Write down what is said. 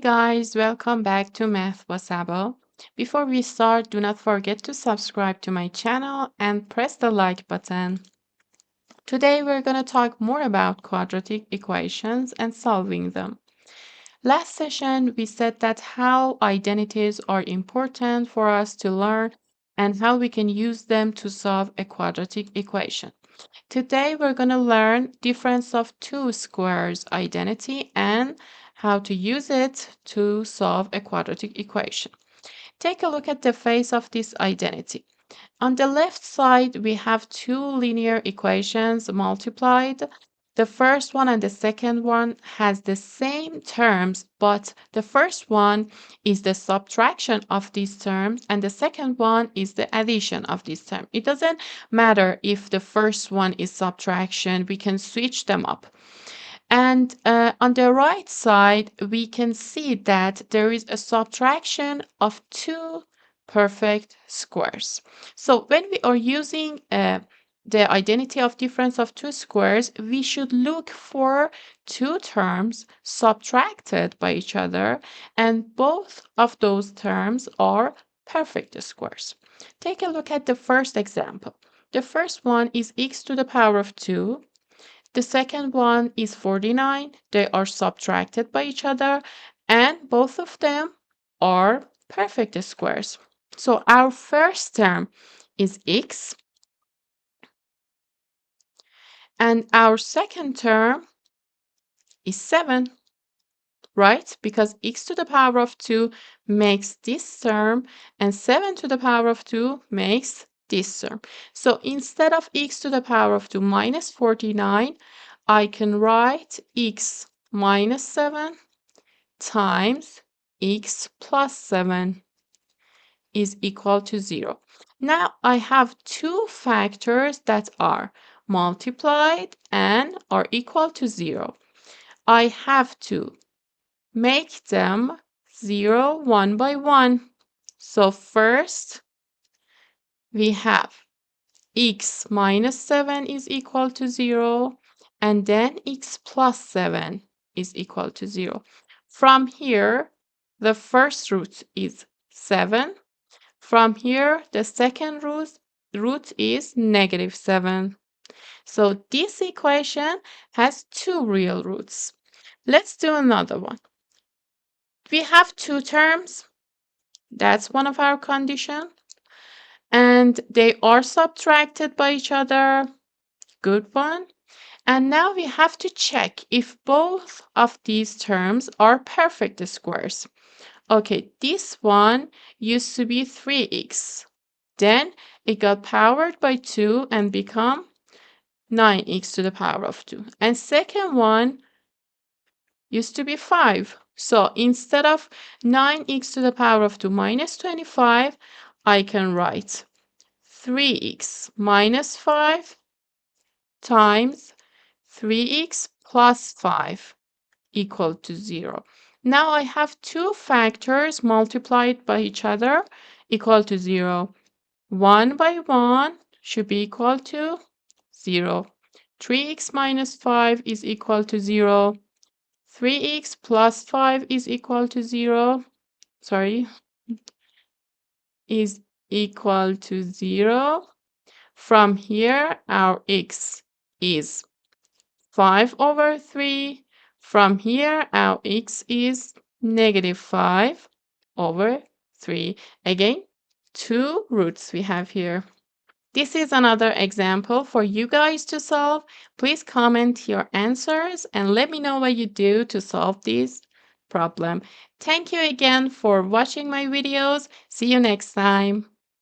guys, welcome back to Math Wasabo. Before we start, do not forget to subscribe to my channel and press the like button. Today we're going to talk more about quadratic equations and solving them. Last session we said that how identities are important for us to learn and how we can use them to solve a quadratic equation. Today we're going to learn difference of two squares identity and how to use it to solve a quadratic equation. Take a look at the face of this identity. On the left side, we have two linear equations multiplied. The first one and the second one has the same terms, but the first one is the subtraction of these terms and the second one is the addition of this term. It doesn't matter if the first one is subtraction, we can switch them up. And on the right side, we can see that there is a subtraction of two perfect squares. So when we are using the identity of difference of two squares, we should look for two terms subtracted by each other, and both of those terms are perfect squares. Take a look at the first example. The first one is x to the power of 2. The second one is 49. They are subtracted by each other, and both of them are perfect squares. So our first term is x, and our second term is 7, right? Because x to the power of 2 makes this term, and 7 to the power of 2 makes this term. So instead of x to the power of 2 minus 49, I can write x minus 7 times x plus 7 is equal to 0. Now I have two factors that are multiplied and are equal to 0. I have to make them 0 one by one. So first we have x minus 7 is equal to 0, and then x plus 7 is equal to 0. From here, the first root is 7. From here, the second root is negative 7. So this equation has two real roots. Let's do another one. We have two terms. That's one of our conditions. And they are subtracted by each other. Good one. And now we have to check if both of these terms are perfect squares. Okay, this one used to be 3x. Then it got powered by 2 and become 9x to the power of 2. And second one used to be 5. So instead of 9x to the power of 2 minus 25, I can write 3x minus 5 times 3x plus 5 equal to 0. Now I have two factors multiplied by each other equal to 0. 1 by 1 should be equal to 0. 3x minus 5 is equal to 0. 3x plus 5 is equal to 0. Is equal to 0. From here, our x is 5 over 3. From here, our x is negative 5 over 3. Again, two roots we have here. This is another example for you guys to solve. Please comment your answers and let me know what you do to solve this problem. Thank you again for watching my videos. See you next time.